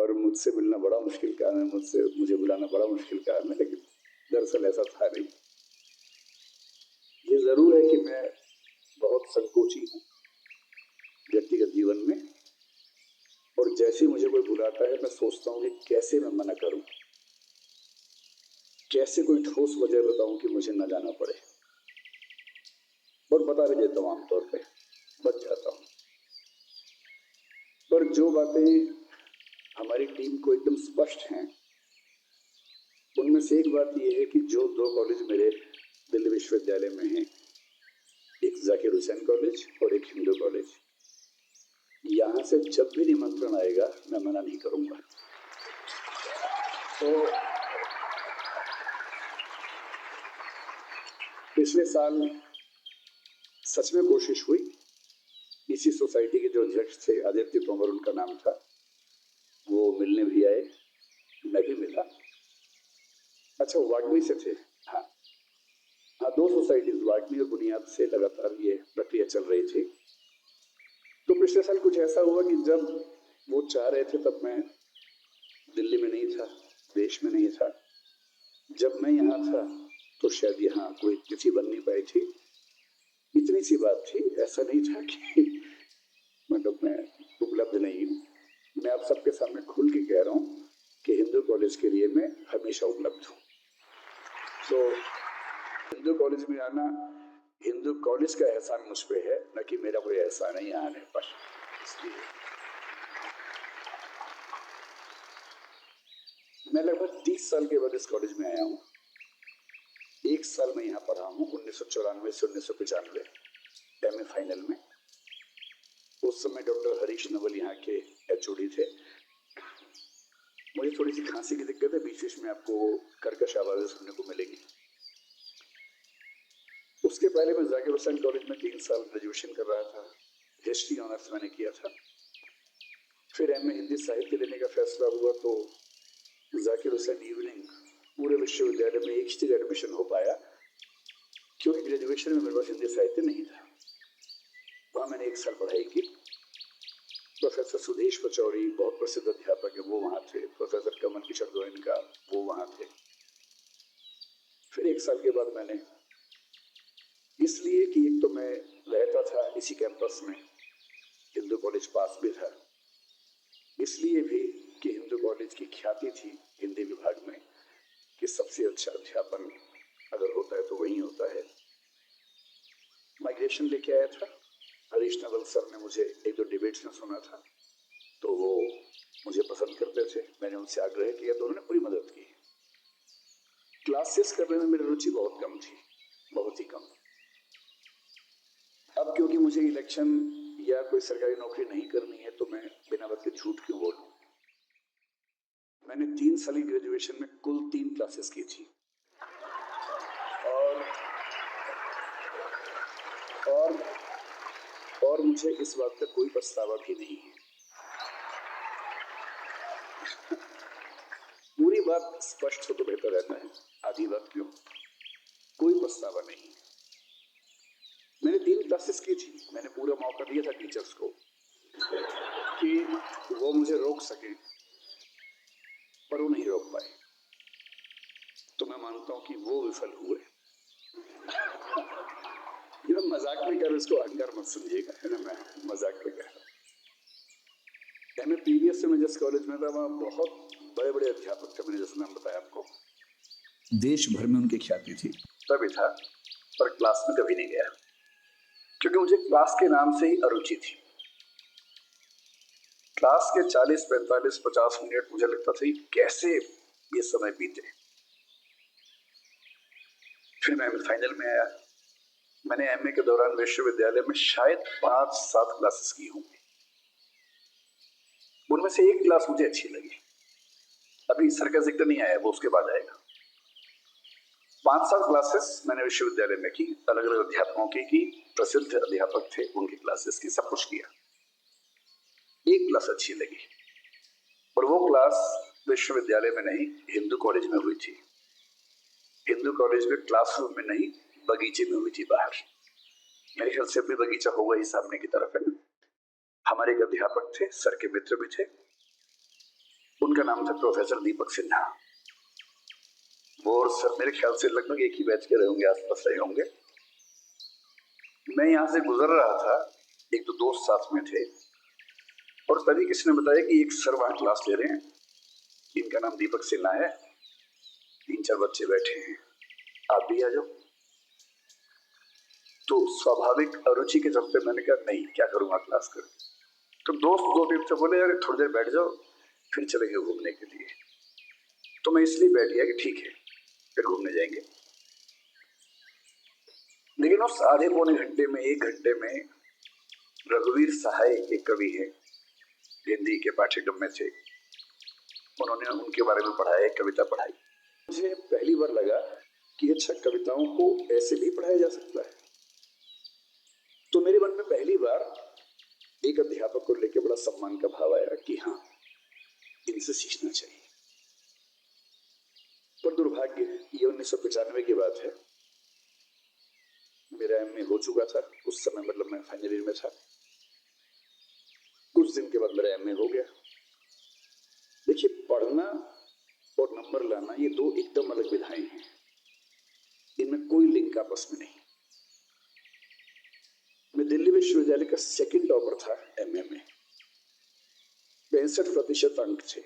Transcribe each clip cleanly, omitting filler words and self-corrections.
और मुझसे मिलना बड़ा मुश्किल काम है, मुझे बुलाना बड़ा मुश्किल काम है, लेकिन दरअसल ऐसा था नहीं। ये जरूर है कि मैं बहुत संकोची हूँ व्यक्तिगत जीवन में, और जैसे मुझे कोई बुलाता है मैं सोचता हूँ कि कैसे मैं मना करूं, कैसे कोई ठोस वजह बताऊं कि मुझे न जाना पड़े, और बता भी देता हूँ, आमतौर पे बच जाता हूँ। पर जो बातें हमारी टीम को एकदम स्पष्ट हैं, उनमें से एक बात यह है कि जो 2 कॉलेज मेरे दिल्ली विश्वविद्यालय में हैं, एक जाकिर हुसैन कॉलेज और एक हिंदू कॉलेज, यहां से जब भी निमंत्रण आएगा मैं मना नहीं करूंगा। तो पिछले साल सच में कोशिश हुई, इसी सोसाइटी के जो अध्यक्ष थे आदित्य तोमर उनका नाम था, वो मिलने भी आए, मैं भी मिला। अच्छा, वाग्मी से थे। हाँ, 2 सोसाइटीज वाग्मी और बुनियाद से लगातार ये प्रक्रिया चल रही थी। तो पिछले साल कुछ ऐसा हुआ कि जब वो चाह रहे थे तब मैं दिल्ली में नहीं था, देश में नहीं था। जब मैं यहाँ था तो शायद यहाँ कोई तिथि बन नहीं पाई थी। इतनी सी बात थी, ऐसा नहीं था कि मतलब मैं उपलब्ध नहीं हूँ। मैं आप सबके सामने खुल के कह रहा हूँ कि हिंदू कॉलेज के लिए मैं हमेशा उपलब्ध हूँ। तो हिंदू कॉलेज में आना हिंदू कॉलेज का एहसान मुझ पे है, न कि मेरा कोई एहसान है यहाँ आने पर। इसलिए मैं लगभग 30 साल के बाद इस कॉलेज में आया हूँ। 1 साल मैं यहाँ पढ़ा हूँ, 1994 से 1995 एमए फाइनल में। उस समय डॉक्टर हरीश नवल यहाँ के एचओडी थे। मुझे थोड़ी सी खांसी की दिक्कत है, बीच बीच में आपको कर्कश आवाजें सुनने को मिलेगी। उसके पहले मैं जाकिर हुसैन कॉलेज में 3 साल ग्रेजुएशन कर रहा था, हिस्ट्री ऑनर्स मैंने किया था। फिर एमए हिंदी साहित्य लेने का फैसला हुआ तो जाकिर हुसैन इवनिंग पूरे विश्वविद्यालय में एक ही जगह एडमिशन हो पाया, क्योंकि ग्रेजुएशन में मेरे पास हिंदी साहित्य नहीं था। वहाँ मैंने 1 साल पढ़ाई की। प्रोफेसर सुदेश पचौरी बहुत प्रसिद्ध अध्यापक है, वो वहाँ थे। प्रोफेसर कमल किशोर गोयनका वो वहाँ थे। फिर 1 साल के बाद मैंने, इसलिए कि एक तो मैं रहता था इसी कैंपस में, हिंदू कॉलेज पास भी था, इसलिए भी कि हिंदू कॉलेज की ख्याति थी हिंदी विभाग में कि सबसे अच्छा अध्यापन अगर होता है तो वही होता है। माइग्रेशन लेके आया था। हरीश नवल सर ने मुझे 1-2 डिबेट्स में सुना था, तो वो मुझे पसंद करते थे। मैंने उनसे आग्रह किया तो उन्होंने पूरी मदद की। क्लासेस करने में मेरी रुचि बहुत कम थी, बहुत ही कम। अब क्योंकि मुझे इलेक्शन या कोई सरकारी नौकरी नहीं करनी है तो मैं बिना वक्त के झूठ क्यों बोलूं। मैंने 3 साल की ग्रेजुएशन में कुल 3 क्लासेस की थी, और मुझे इस बात का कोई पछतावा भी नहीं है। पूरी बात स्पष्ट हो तो बेहतर रहता है, आधी बात क्यों। कोई पछतावा नहीं। मैंने 3 क्लासेस की थी। मैंने पूरा मौका दिया था टीचर्स को कि वो मुझे रोक सके, पर वो नहीं रोक पाए। तो मैं मानता हूं कि वो विफल हुए। ये मैं मजाक में कह रहा हूं, इसको अहंकार मत समझिएगा, है ना, मैं मजाक में कह रहा हूं। एमए पीवीएस से मैं जिस कॉलेज में था वहाँ बहुत बड़े बड़े अध्यापक थे। मैंने जैसे नाम बताया आपको, देश भर में उनकी ख्याति थी। तभी था, पर क्लास में कभी नहीं गया, क्योंकि मुझे क्लास के नाम से ही अरुचि थी। क्लास के 40, 45, 50 मिनट मुझे लगता था कैसे ये समय बीते। फिर मैं फाइनल में आया। मैंने एमए के दौरान विश्वविद्यालय में शायद 5-7 क्लासेस की होंगी। उनमें से एक क्लास मुझे अच्छी लगी। अभी सर्कस जिक्र नहीं आया, वो उसके बाद आएगा। 5-7 क्लासेस मैंने विश्वविद्यालय में की, अलग अलग अध्यापकों की, प्रसिद्ध अध्यापक थे उनकी क्लासेस की, सब कुछ किया। एक क्लास अच्छी लगी, और वो क्लास विश्वविद्यालय में नहीं, हिंदू कॉलेज में हुई थी। हिंदू कॉलेज में क्लासरूम में नहीं, बगीचे में हुई थी बाहर। मेरे ख्याल से भी बगीचा होगा ही सामने की तरफ, है ना। हमारे एक अध्यापक थे, सर के मित्र भी थे। उनका नाम था प्रोफेसर दीपक सिन्हा। वो और सर मेरे ख्याल से लगभग एक ही बैच के रहे होंगे, आसपास रहे होंगे। मैं यहाँ से गुजर रहा था, एक दो दोस्त साथ में थे, और तभी किसी ने बताया कि एक सर वहाँ क्लास ले रहे हैं, इनका नाम दीपक सिन्हा है, 3-4 बच्चे बैठे हैं, आप भी आ जाओ। तो स्वाभाविक अरुचि के चलते मैंने कहा नहीं, क्या करूंगा क्लास कर। तो दोस्त 2 दिन से बोले यार थोड़ी देर बैठ जाओ, फिर चलेंगे घूमने के लिए। तो मैं इसलिए बैठ गया कि ठीक है फिर घूमने जाएंगे। लेकिन उस आधे पौने घंटे में, 1 घंटे में, रघुवीर सहाय एक कवि है, हिंदी के पाठ्यक्रम में थे, उन्होंने उनके बारे में पढ़ाया, कविता पढ़ाई। मुझे पहली बार लगा कि अच्छा, कविताओं को ऐसे भी पढ़ाया जा सकता है। तो मेरे मन में पहली बार एक अध्यापक को लेकर बड़ा सम्मान का भाव आया कि हाँ, इनसे सीखना चाहिए। पर दुर्भाग्य, ये 1995 की बात है, मेरा एमए हो चुका था उस समय, मतलब मैं फाइनल ईयर में था। कुछ दिन के बाद मेरा एमए हो गया। देखिए, पढ़ना और नंबर लाना ये दो एकदम अलग विधाएं हैं, इनमें कोई लिंक आपस में नहीं। मैं दिल्ली विश्वविद्यालय का सेकंड टॉपर था एमए में, 65% अंक थे।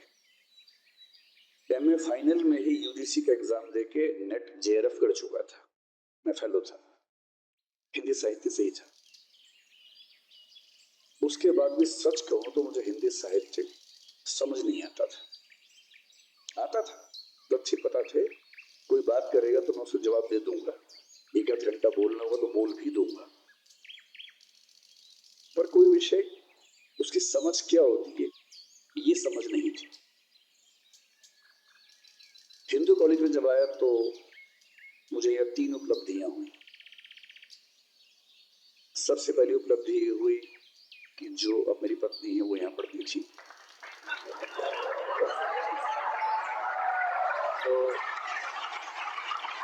एमए फाइनल में ही यूजीसी का एग्जाम देके नेट जेआरएफ कर चुका था, मैं फेलो था, हिंदी साहित्य से ही था। उसके बाद भी सच कहूं तो मुझे हिंदी साहित्य समझ नहीं आता था, तथ्य पता थे, कोई बात करेगा तो मैं उसे जवाब दे दूंगा, 1 घंटा बोलना होगा तो बोल भी दूंगा, पर कोई विषय उसकी समझ क्या होती है ये समझ नहीं थी। हिंदू कॉलेज में जब आया तो मुझे यह 3 उपलब्धियां हुई। सबसे पहली उपलब्धि ये हुई कि जो अब मेरी पत्नी है वो यहाँ पढ़ती थी, तो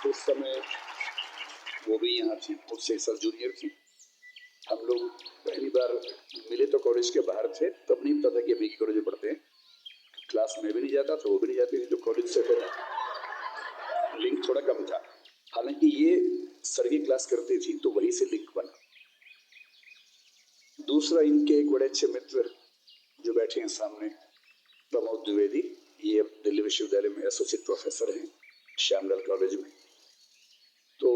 उस समय वो भी यहाँ थी, मुझसे 1 साल जूनियर थी। हम लोग पहली बार मिले तो कॉलेज के बाहर थे, तब नहीं पता था कि अभी कॉलेज में पढ़ते हैं। क्लास में भी नहीं जाता था, वो भी नहीं जाती थी, तो कॉलेज से फिर लिंक थोड़ा कम था। हालांकि ये सर की क्लास करती थी तो वहीं से लिंक बना। दूसरा, इनके एक बड़े अच्छे मित्र जो बैठे हैं सामने, प्रमोद द्विवेदी, ये दिल्ली विश्वविद्यालय में एसोसिएट प्रोफेसर हैं श्यामलाल कॉलेज में। तो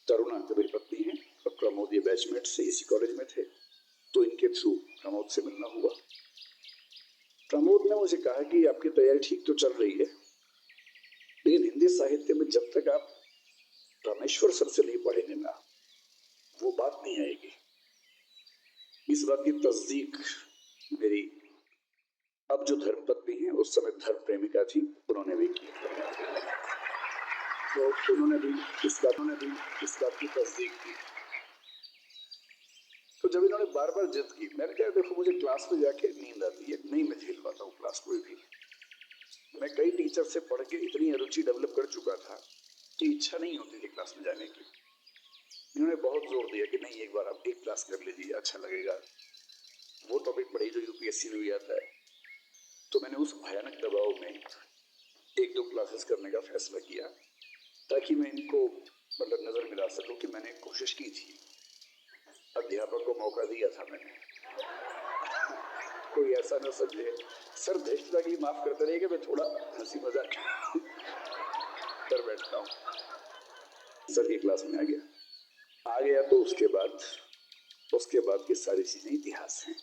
तरुणा जो मेरी पत्नी है और प्रमोद ये बैचमेट से इसी कॉलेज में थे, तो इनके थ्रू प्रमोद से मिलना हुआ। प्रमोद ने मुझे कहा कि आपकी तैयारी ठीक तो चल रही है, लेकिन हिंदी साहित्य में जब तक आप रामेश्वर सर से नहीं पढ़ेंगे ना, वो बात नहीं आएगी। इस बात की तस्दीक मेरी अब जो धर्मपत्नी है, उस समय धर्म प्रेमिका थी, उन्होंने भी की। तो उन्होंने भी इस बात की तस्दीक की। तो जब इन्होंने बार बार जिद की, मैंने कहा देखो मुझे क्लास में जाके नींद आती है, नहीं मैं झेल पाता हूँ क्लास कोई भी। मैं कई टीचर से पढ़ के इतनी रुचि डेवलप कर चुका था कि इच्छा नहीं होती थी क्लास में जाने की। इन्होंने बहुत जोर दिया कि नहीं, एक बार आप एक क्लास कर लीजिए, अच्छा लगेगा, वो टॉपिक पढ़ी जो यूपीएससी में भी आता है। तो मैंने उस भयानक दबाव में 1-2 क्लासेस करने का फैसला किया, ताकि मैं इनको मतलब नजर मिला सकूं कि मैंने कोशिश की थी, अध्यापक को मौका दिया था मैंने। कोई ऐसा न समझे, सर धृष्टता की माफ करते रहिए कि मैं थोड़ा हंसी मजाक कर बैठता हूँ। सर की क्लास में आ गया तो उसके बाद की सारी चीजें इतिहास हैं।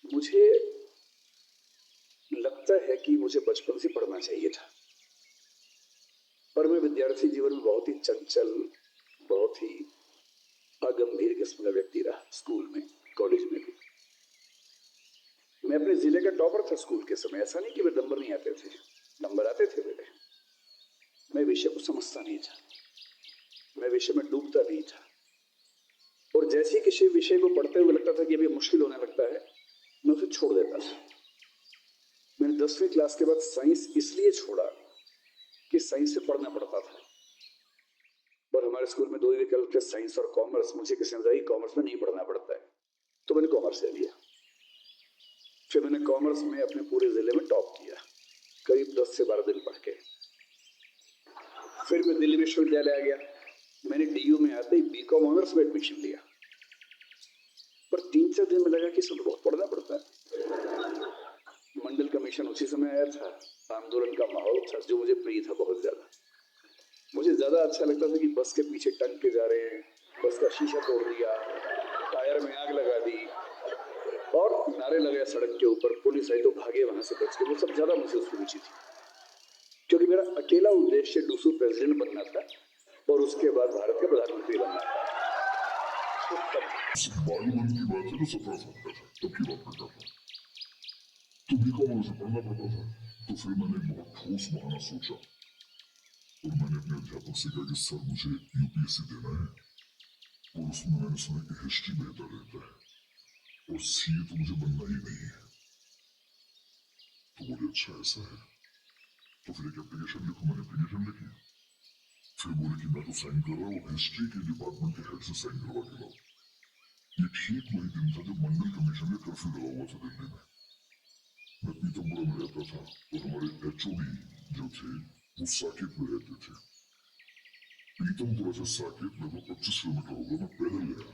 मुझे लगता है कि मुझे बचपन से पढ़ना चाहिए था, पर मैं विद्यार्थी जीवन में बहुत ही चंचल, बहुत ही अगंभीर किस्म का व्यक्ति रहा। स्कूल में, कॉलेज में भी मैं अपने जिले का टॉपर था स्कूल के समय। ऐसा नहीं कि मेरे नंबर नहीं आते थे, नंबर आते थे मेरे। मैं विषय को समझता नहीं था, मैं विषय में डूबता नहीं था, और जैसे किसी विषय को पढ़ते हुए लगता था कि अभी मुश्किल होने लगता है, मैं उसे छोड़ देता था। मैंने 10वीं क्लास के बाद साइंस इसलिए छोड़ा कि साइंस से पढ़ना पड़ता था, और हमारे स्कूल में 2 ही विकल्प थे, साइंस और कॉमर्स। मुझे किसी ने बताया कॉमर्स में नहीं पढ़ना पड़ता है, तो मैंने कॉमर्स ले लिया। फिर मैंने कॉमर्स में अपने पूरे जिले में टॉप किया, करीब 10 से 12 दिन पढ़ के। फिर मैं दिल्ली विश्वविद्यालय आ गया। मैंने डीयू में आते ही बीकॉम ऑनर्स में एडमिशन लिया, पर 3-4 दिन में लगा कि इसमें बहुत पढ़ना पड़ता है। मंडल कमीशन उसी समय आया था, आंदोलन का माहौल था जो मुझे प्रिय था बहुत ज्यादा। मुझे ज्यादा अच्छा लगता था कि बस के पीछे टंग के जा रहे हैं, बस का शीशा तोड़ दिया, टायर में आग लगा दी और नारे लगाए सड़क के ऊपर, पुलिस आई तो भागे वहां से बच के। वो सब ज्यादा मुझे उसकी रुचि थी, क्योंकि मेरा अकेला उद्देश्य डूसू प्रेसिडेंट बनना था और उसके बाद भारत का प्रधानमंत्री बनना था। बालूमन की बात है तो 17 साल का था, तब की बात करता था। तो बीकॉम से पढ़ना पड़ता था, तो फिर मैंने बहुत ठोस बहाना सोचा और मैंने अपने अध्यापक से कहा कि सर मुझे यूपीएससी देना है, और उसमें मैंने सुना कि हिस्ट्री बेहतर रहता है और सीए तो मुझे बनना ही नहीं है। तो बोले अच्छा ऐसा है, तो फिर एक एप्लीकेशन लिखो। मैंने एप्लीकेशन लिखी, फिर बोले कि मैं तो साइन कर रहा हूँ, हिस्ट्री के डिपार्टमेंट के हेड से साइन करवा के लाओ। ये ठीक वही दिन था जब मंडल कमीशन में कर्फ्यू लगा हुआ था दिल्ली में। मैं पीतमपुरा में रहता था और हमारे एचओडी जो थे वो साकेत में रहते थे। पीतमपुरा से साकेत लगभग 25 किलोमीटर होगा। मैं पैदल गया,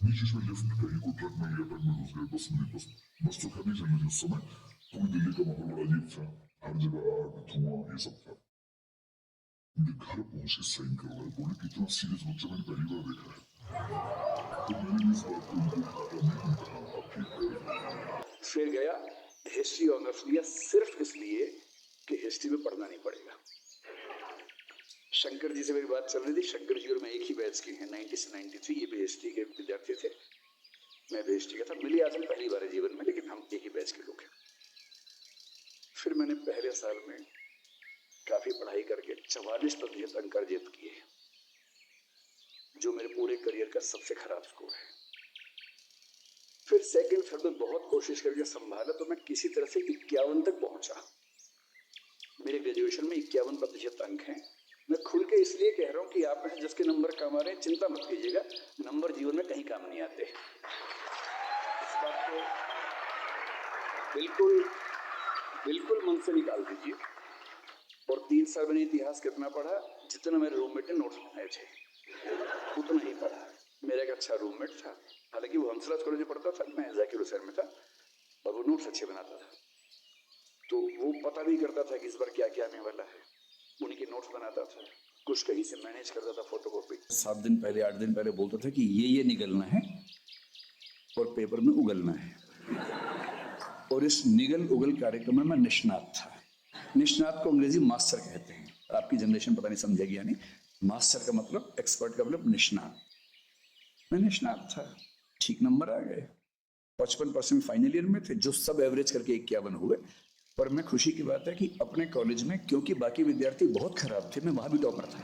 बीच में लिफ्ट कहीं को ट्रक में लिया, ट्रक में घुस गए, बस मिली, बस तो खैर नहीं चल रही उस समय। पूरी दिल्ली का माहौल बड़ा अजीब था, हर जगह आग धुआं ये सब था। मुझे घर पहुंचे साइन करवाए, बोले कितना सीरियस बच्चा मैंने पहली बार देखा है। तो मैंने भी इस बात को उनको बताया, नहीं कहा आप ठीक है। फिर गया हिस्ट्री ऑनर्स लिया, सिर्फ इसलिए कि हिस्ट्री में पढ़ना नहीं पड़ेगा। शंकर जी से मेरी बात चल रही थी, शंकर जी और मैं एक ही बैच के हैं, 90 से 93। ये भी हिस्ट्री के विद्यार्थी थे, मैं भी हिस्ट्री का था। मिली आज हम पहली बार है जीवन में, लेकिन हम एक ही बैच के लोग हैं। फिर मैंने पहले साल में काफी पढ़ाई करके 44% अंक अर्जित किए, जो मेरे पूरे करियर का सबसे खराब स्कोर है। फिर सेकंड साल में बहुत कोशिश करके संभाला, तो मैं किसी तरह से 51 तक पहुंचा। मेरे ग्रेजुएशन में 51% अंक हैं। मैं खुल के इसलिए कह रहा हूं कि आप में से जिसके नंबर कम आ रहे हैं, चिंता मत कीजिएगा, नंबर जीवन में कहीं काम नहीं आते। इस बात को बिल्कुल बिल्कुल मन से निकाल दीजिए। और 3 साल मैंने इतिहास कितना पढ़ा, जितना मेरे रूममेट ने नोट्स बनाए थे उतना ही पढ़ा। मेरा एक अच्छा रूममेट था, हालांकि वो हंसराज कॉलेज में पढ़ता था, मैं जाकिर हुसैन में था, और वो नोट्स अच्छे बनाता था। तो वो पता भी करता था कि इस बार क्या क्या आने वाला है, उन्हीं के नोट्स बनाता था, कुछ कहीं से मैनेज करता था फोटोकॉपी। 7 दिन पहले 8 दिन पहले बोलता था कि ये निगलना है और पेपर में उगलना है। और इस निगल उगल कार्यक्रम में मैं निष्णात था। निष्णात को अंग्रेजी मास्टर कहते हैं, आपकी जनरेशन पता नहीं समझेगी या नहीं। मास्टर का मतलब, एक्सपर्ट का मतलब निष्णात। मैं निष्णात था, ठीक नंबर आ गए। 55% फाइनल ईयर में थे, जो सब एवरेज करके 51 हुए। पर मैं खुशी की बात है कि अपने कॉलेज में, क्योंकि बाकी विद्यार्थी बहुत खराब थे, मैं वहां भी टॉपर था।